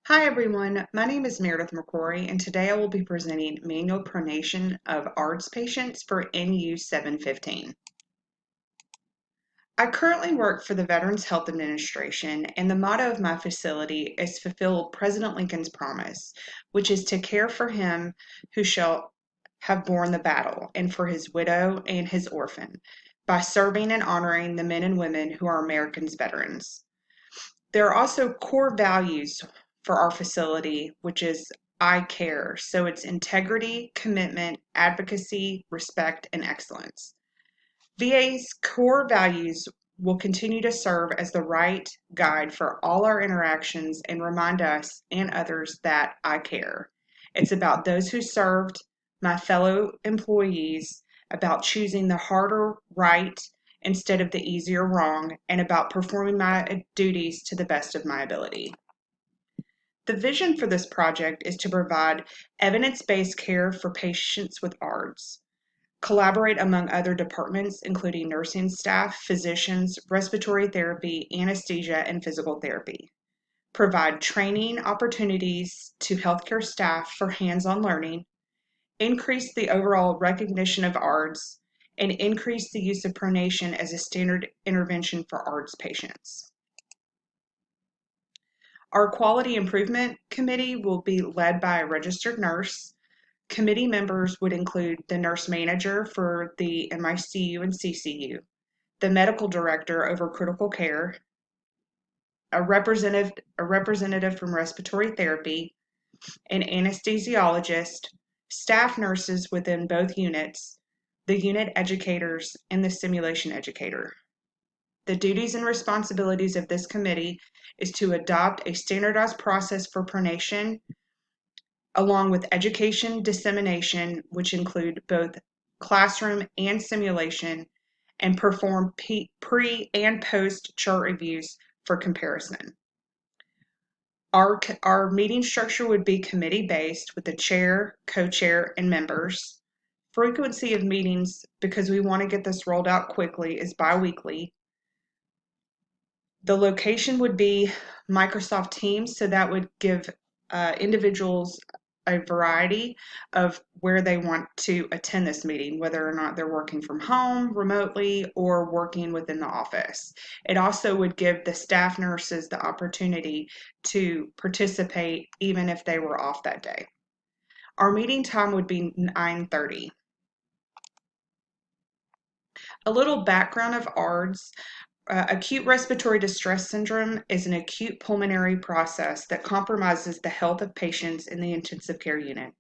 Hi everyone, my name is Meredith McCrory and today I will be presenting manual pronation of ARDS patients for NU 715. I currently work for the Veterans Health Administration and the motto of my facility is fulfill President Lincoln's promise, which is to care for him who shall have borne the battle and for his widow and his orphan by serving and honoring the men and women who are Americans' veterans. There are also core values for our facility, which is I care. So it's integrity, commitment, advocacy, respect, and excellence. VA's core values will continue to serve as the right guide for all our interactions and remind us and others that I care. It's about those who served, my fellow employees, about choosing the harder right instead of the easier wrong, and about performing my duties to the best of my ability. The vision for this project is to provide evidence-based care for patients with ARDS, collaborate among other departments, including nursing staff, physicians, respiratory therapy, anesthesia, and physical therapy, provide training opportunities to healthcare staff for hands-on learning, increase the overall recognition of ARDS, and increase the use of pronation as a standard intervention for ARDS patients. Our Quality Improvement Committee will be led by a registered nurse. Committee members would include the nurse manager for the MICU and CCU, the medical director over critical care, a representative from respiratory therapy, an anesthesiologist, staff nurses within both units, the unit educators, and the simulation educator. The duties and responsibilities of this committee is to adopt a standardized process for pronation, along with education dissemination, which include both classroom and simulation, and perform pre and post chart reviews for comparison. Our meeting structure would be committee-based with the chair, co-chair, and members. Frequency of meetings, because we want to get this rolled out quickly, is bi-weekly. The location would be Microsoft Teams, so that would give individuals a variety of where they want to attend this meeting, whether or not they're working from home, remotely, or working within the office. It also would give the staff nurses the opportunity to participate even if they were off that day. Our meeting time would be 9:30. A little background of ARDS. Acute respiratory distress syndrome is an acute pulmonary process that compromises the health of patients in the intensive care unit.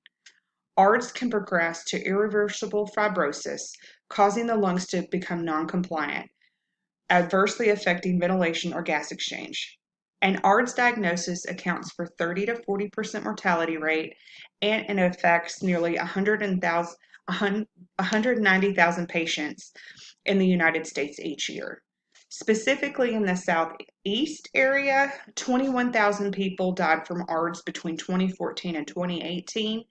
ARDS can progress to irreversible fibrosis, causing the lungs to become non-compliant, adversely affecting ventilation or gas exchange. An ARDS diagnosis accounts for 30 to 40% mortality rate, and it affects nearly 190,000 patients in the United States each year. Specifically in the Southeast area, 21,000 people died from ARDS between 2014 and 2018,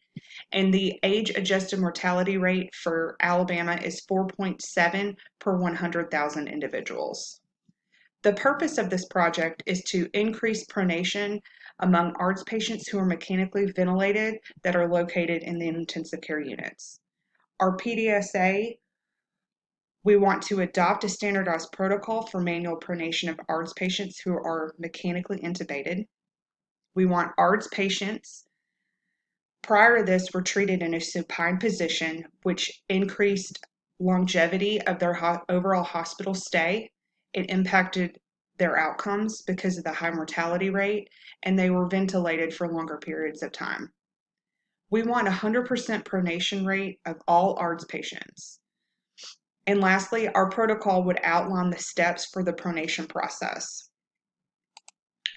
and the age-adjusted mortality rate for Alabama is 4.7 per 100,000 individuals. The purpose of this project is to increase pronation among ARDS patients who are mechanically ventilated that are located in the intensive care units. Our PDSA, we want to adopt a standardized protocol for manual pronation of ARDS patients who are mechanically intubated. We want ARDS patients, prior to this, were treated in a supine position, which increased longevity of their overall hospital stay. It impacted their outcomes because of the high mortality rate, and they were ventilated for longer periods of time. We want 100% pronation rate of all ARDS patients. And lastly, our protocol would outline the steps for the pronation process.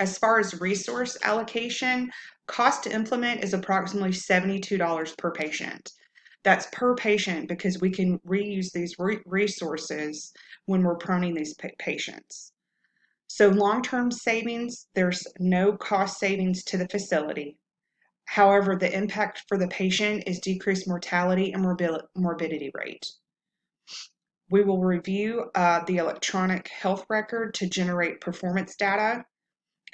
As far as resource allocation, cost to implement is approximately $72 per patient. That's per patient because we can reuse these resources when we're proning these patients. So long-term savings, there's no cost savings to the facility. However, the impact for the patient is decreased mortality and morbidity rate. We will review the electronic health record to generate performance data,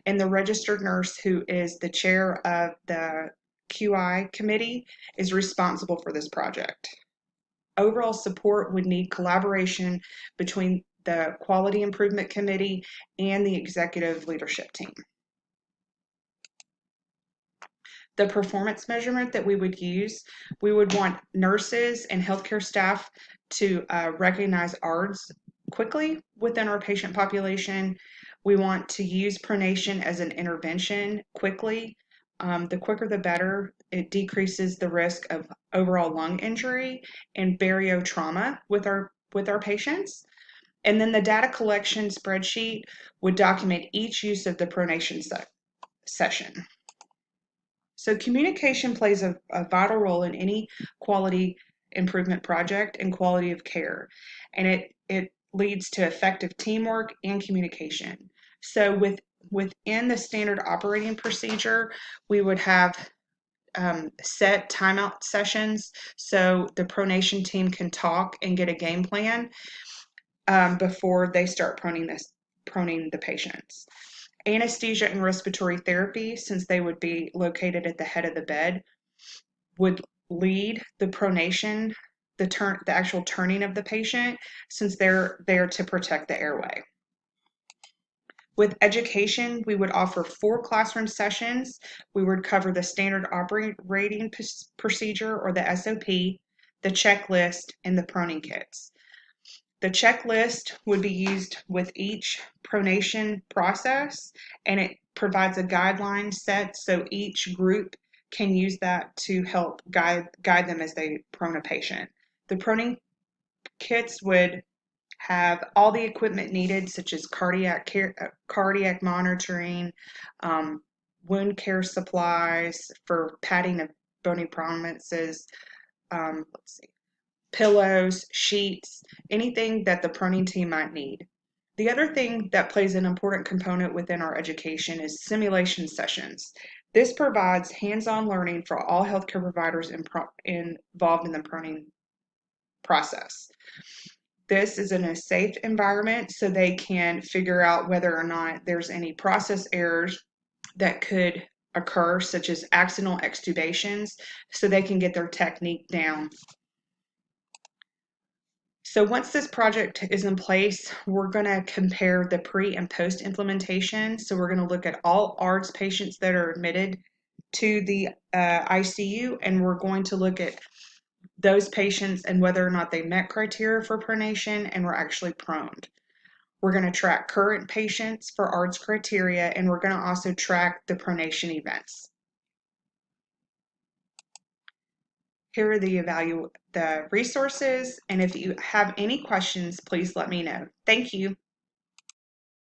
and the registered nurse, who is the chair of the QI committee, is responsible for this project. Overall support would need collaboration between the Quality Improvement Committee and the executive leadership team. The performance measurement that we would use, we would want nurses and healthcare staff to recognize ARDS quickly within our patient population. We want to use pronation as an intervention quickly. The quicker the better. It decreases the risk of overall lung injury and bariotrauma with our patients. And then the data collection spreadsheet would document each use of the pronation session. So communication plays a vital role in any quality improvement project and quality of care, and it leads to effective teamwork and communication. So within the standard operating procedure, we would have set timeout sessions so the pronation team can talk and get a game plan before they start proning the patients. Anesthesia and respiratory therapy, since they would be located at the head of the bed, would lead the pronation, the actual turning of the patient, since they're there to protect the airway. With education, we would offer 4 classroom sessions. We would cover the standard operating procedure, or the SOP, the checklist, and the proning kits. The checklist would be used with each pronation process, and it provides a guideline set so each group can use that to help guide them as they prone a patient. The proning kits would have all the equipment needed, such as cardiac monitoring, wound care supplies for padding of bony prominences, pillows, sheets, anything that the proning team might need. The other thing that plays an important component within our education is simulation sessions. This provides hands-on learning for all healthcare providers involved in the proning process. This is in a safe environment so they can figure out whether or not there's any process errors that could occur, such as accidental extubations, so they can get their technique down. So once this project is in place, we're going to compare the pre and post implementation. So we're going to look at all ARDS patients that are admitted to the ICU, and we're going to look at those patients and whether or not they met criteria for pronation and were actually proned. We're going to track current patients for ARDS criteria, and we're going to also track the pronation events. Here are the resources, and if you have any questions, please let me know. Thank you.